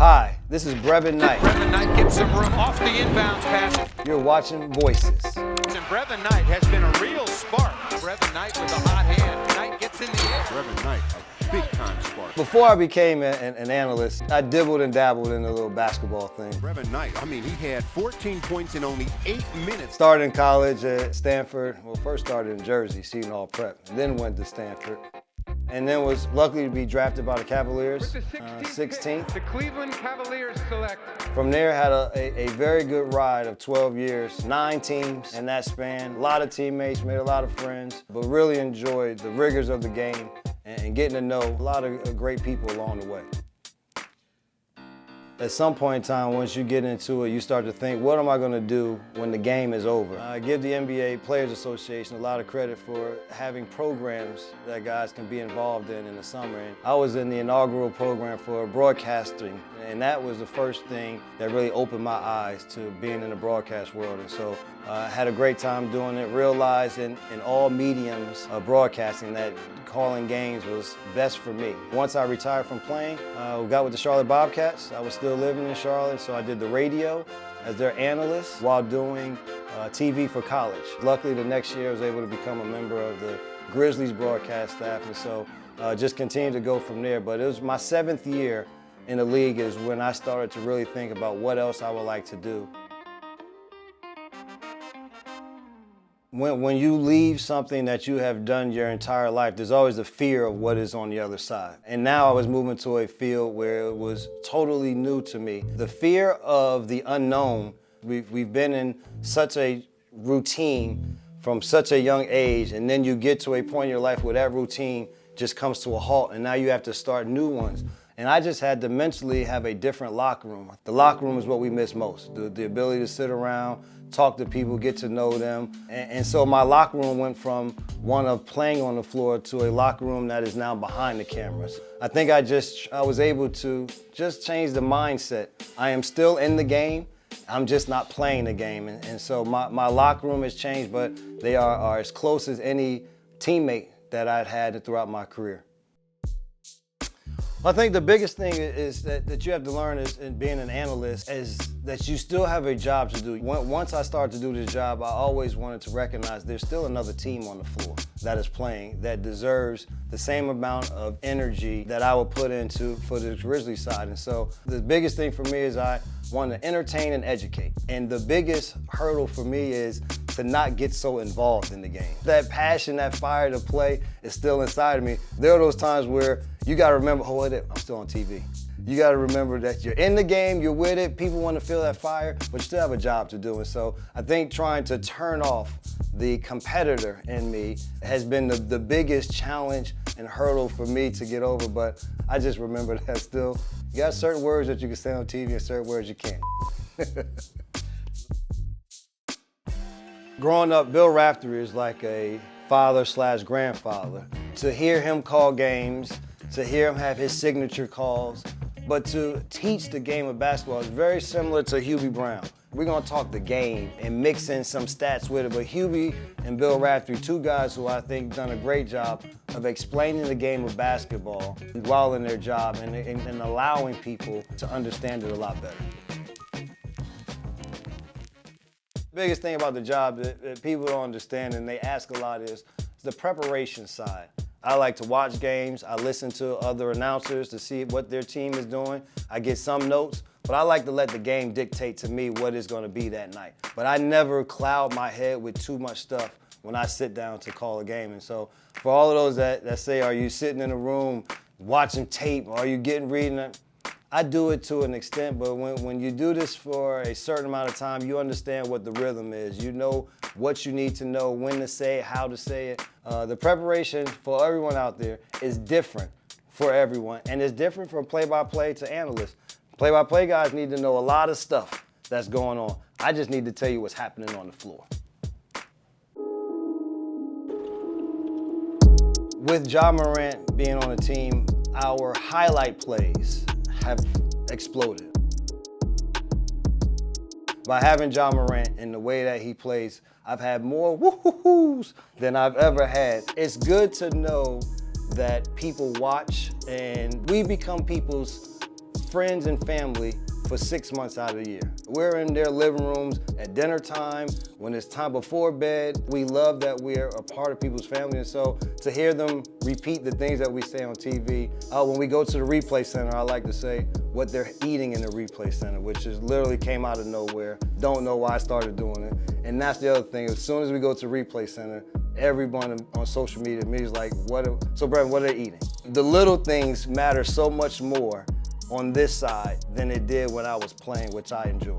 Hi, this is Brevin Knight. Brevin Knight gives some room off the inbounds pass. You're watching Voices. And Brevin Knight has been a real spark. Brevin Knight with a hot hand. Knight gets in the air. Brevin Knight, a big-time spark. Before I became an analyst, I dibbled and dabbled in the little basketball thing. Brevin Knight, he had 14 points in only 8 minutes. Started in college at Stanford. Well, first started in Jersey, Seton Hall Prep, then went to Stanford. And then was lucky to be drafted by the Cavaliers, 16th. The Cleveland Cavaliers select. From there, had a very good ride of 12 years, 9 teams in that span. A lot of teammates, made a lot of friends, but really enjoyed the rigors of the game and getting to know a lot of great people along the way. At some point in time, once you get into it, you start to think, what am I going to do when the game is over? I give the NBA Players Association a lot of credit for having programs that guys can be involved in the summer. And I was in the inaugural program for broadcasting, and that was the first thing that really opened my eyes to being in the broadcast world. And so I had a great time doing it, realized in all mediums of broadcasting that calling games was best for me. Once I retired from playing, I got with the Charlotte Bobcats. I was still living in Charlotte, so I did the radio as their analyst while doing TV for college. Luckily, the next year I was able to become a member of the Grizzlies broadcast staff, and so just continued to go from there. But it was my 7th year in the league is when I started to really think about what else I would like to do. When you leave something that you have done your entire life, there's always the fear of what is on the other side. And now I was moving to a field where it was totally new to me. The fear of the unknown, we've been in such a routine from such a young age, and then you get to a point in your life where that routine just comes to a halt, and now you have to start new ones. And I just had to mentally have a different locker room. The locker room is what we miss most, the ability to sit around, talk to people, get to know them. And so my locker room went from one of playing on the floor to a locker room that is now behind the cameras. I think I was able to just change the mindset. I am still in the game, I'm just not playing the game. And so my locker room has changed, but they are as close as any teammate that I'd had throughout my career. I think the biggest thing is that you have to learn in being an analyst is that you still have a job to do. Once I started to do this job, I always wanted to recognize there's still another team on the floor that is playing that deserves the same amount of energy that I would put into for the Grizzlies side. And so the biggest thing for me is I want to entertain and educate. And the biggest hurdle for me is to not get so involved in the game. That passion, that fire to play is still inside of me. There are those times where you gotta remember, oh wait, I'm still on TV. You gotta remember that you're in the game, you're with it, people wanna feel that fire, but you still have a job to do. And so I think trying to turn off the competitor in me has been the biggest challenge and hurdle for me to get over, but I just remember that still, you got certain words that you can say on TV and certain words you can't. Growing up, Bill Raftery is like a father/grandfather. To hear him call games, to hear him have his signature calls, but to teach the game of basketball is very similar to Hubie Brown. We're gonna talk the game and mix in some stats with it, but Hubie and Bill Raftery, 2 guys who I think done a great job of explaining the game of basketball while in their job and allowing people to understand it a lot better. The biggest thing about the job that people don't understand and they ask a lot is the preparation side. I like to watch games. I listen to other announcers to see what their team is doing. I get some notes, but I like to let the game dictate to me what it's going to be that night. But I never cloud my head with too much stuff when I sit down to call a game. And so for all of those that say, are you sitting in a room watching tape? Are you reading? I do it to an extent, but when you do this for a certain amount of time, you understand what the rhythm is. You know what you need to know, when to say it, how to say it. The preparation for everyone out there is different for everyone, and it's different from play-by-play to analyst. Play-by-play guys need to know a lot of stuff that's going on. I just need to tell you what's happening on the floor. With Ja Morant being on the team, our highlight plays have exploded. By having Ja Morant and the way that he plays, I've had more woo-hoo-hoos than I've ever had. It's good to know that people watch and we become people's friends and family for 6 months out of the year. We're in their living rooms at dinner time, when it's time before bed. We love that we're a part of people's family, and so to hear them repeat the things that we say on TV. When we go to the replay center, I like to say what they're eating in the replay center, which is literally came out of nowhere. Don't know why I started doing it. And that's the other thing. As soon as we go to the replay center, everyone on social media is like, so Brevin, what are they eating? The little things matter so much more on this side than it did when I was playing, which I enjoy.